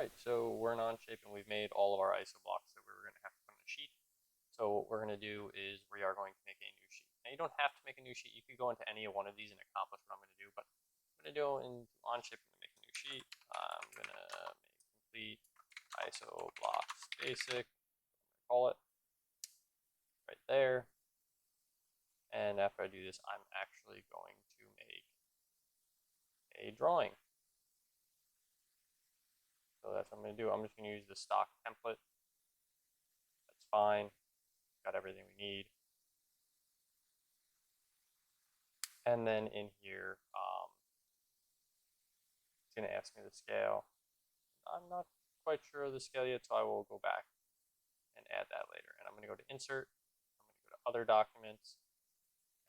Alright, so we're in Onshape and we've made all of our ISO blocks that we were going to have to put on a sheet. So what we're going to do is we are going to make a new sheet. Now you don't have to make a new sheet. You could go into any one of these and accomplish what I'm going to do, but I'm going to do in Onshape. I'm going to make a new sheet. I'm going to make complete ISO blocks basic. Call it right there. And after I do this, I'm actually going to make a drawing. So that's what I'm going to do. I'm just going to use the stock template. That's fine. Got everything we need. And then in here, it's going to ask me the scale. I'm not quite sure of the scale yet, so I will go back and add that later. And I'm going to go to Insert, I'm going to go to Other Documents,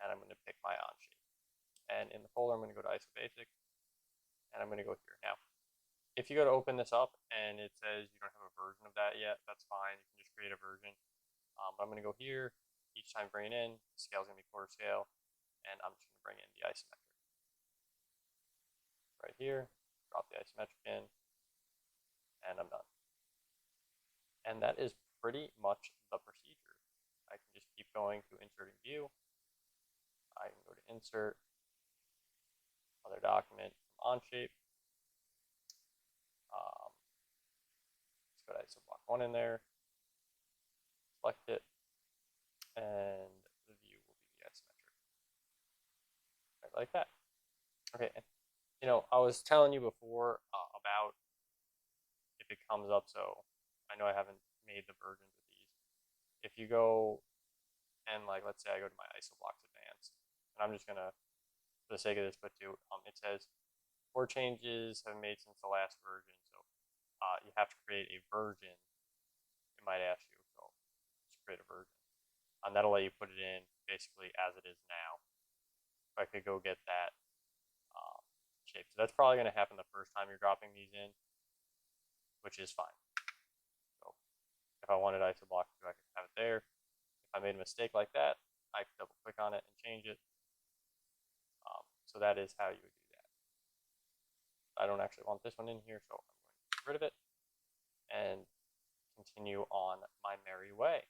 and I'm going to pick my Onshape. And in the folder, I'm going to go to ISOBasic, and I'm going to go here. Now, if you go to open this up and it says you don't have a version of that yet, that's fine. You can just create a version. But I'm going to go here. Each time bring it in, the scale is going to be quarter scale, and I'm just going to bring in the isometric. Right here, drop the isometric in, and I'm done. And that is pretty much the procedure. I can just keep going to inserting view. I can go to insert, other document, Onshape. Let's go to ISO block 1 in there, select it, and the view will be the isometric. Right, like that. Okay, I was telling you before about if it comes up, so I know I haven't made the versions of these. If you go and let's say I go to my ISOBlocks Advanced, and I'm just gonna, for the sake of this, put to it says 4 changes have been made since the last version. So you have to create a version. It might ask you, so just create a version, and that'll let you put it in basically as it is now. If I could go get that shape, so that's probably going to happen the first time you're dropping these in, which is fine. So if I wanted isoblock 2, I could have it there. If I made a mistake like that, I could double click on it and change it. So that is how you would do that. I don't actually want this one in here, so I'm going to get rid of it and continue on my merry way.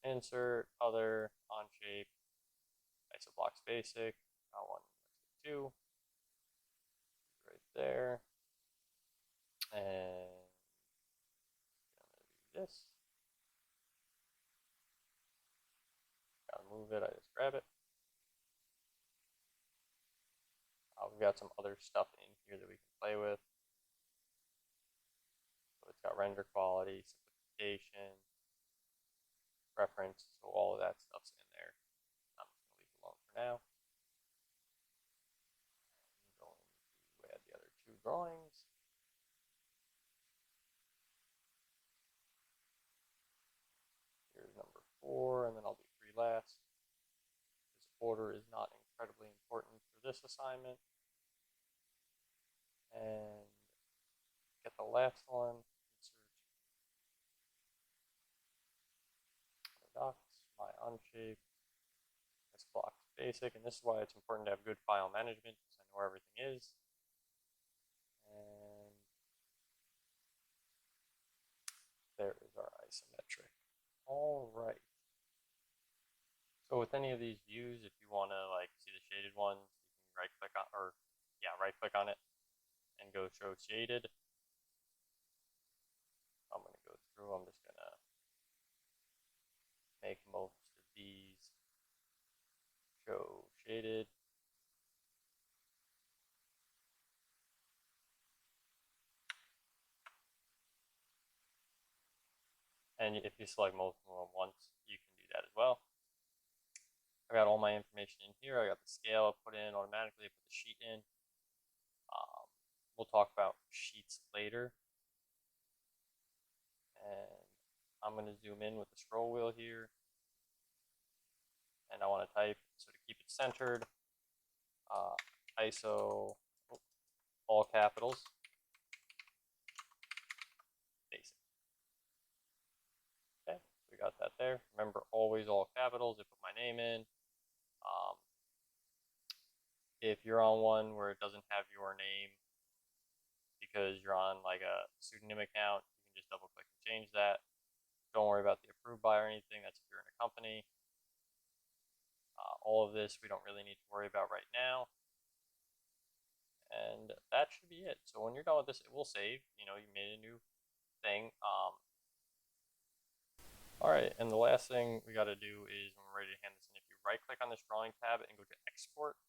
Insert, other, Onshape, isoblocks basic, 1, 2, right there, and I'm going to do this. Gotta move it, I just grab it. We've got some other stuff in here that we can play with. So it's got render quality, simplification, reference, so all of that stuff's in there. I'm just going to leave it alone for now. I'm going to add the other 2 drawings. Here's number 4, and then I'll do 3 last. This order is not incredibly important for this assignment. And get the last one, insert docs, my Onshape, this block's basic, and this is why it's important to have good file management, because I know where everything is. And there is our isometric. All right. So with any of these views, if you want to see the shaded ones, you can right click on it and go show shaded. I'm going to go through. I'm just going to make most of these show shaded. And if you select most of them once, you can do that as well. I got all my information in here. I got the scale put in automatically. I put the sheet in. We'll talk about sheets later. And I'm going to zoom in with the scroll wheel here. And I want to type, so to keep it centered, ISO, all capitals, basic. Okay, so we got that there. Remember, always all capitals. I put my name in. If you're on one where it doesn't have your name, because you're on like a pseudonym account, you can just double click and change that. Don't worry about the approved by or anything. That's if you're in a company. All of this we don't really need to worry about right now. And that should be it. So when you're done with this, it will save. You made a new thing. All right, and the last thing we got to do is when we're ready to hand this in, if you right click on this drawing tab and go to export,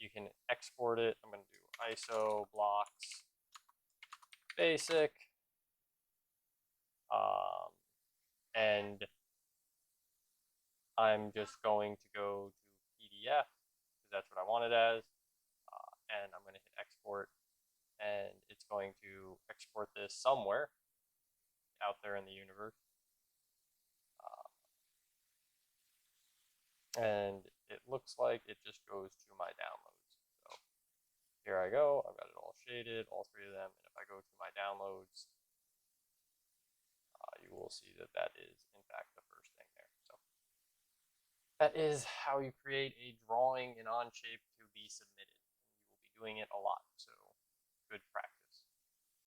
you can export it. I'm going to do ISO blocks basic. And I'm just going to go to PDF because that's what I want it as. And I'm going to hit export, and it's going to export this somewhere out there in the universe. And it looks like it just goes to my downloads. So here I go. I've got it all shaded, all three of them. And if I go to my downloads, you will see that that is, in fact, the first thing there. So that is how you create a drawing in Onshape to be submitted. You will be doing it a lot, so good practice.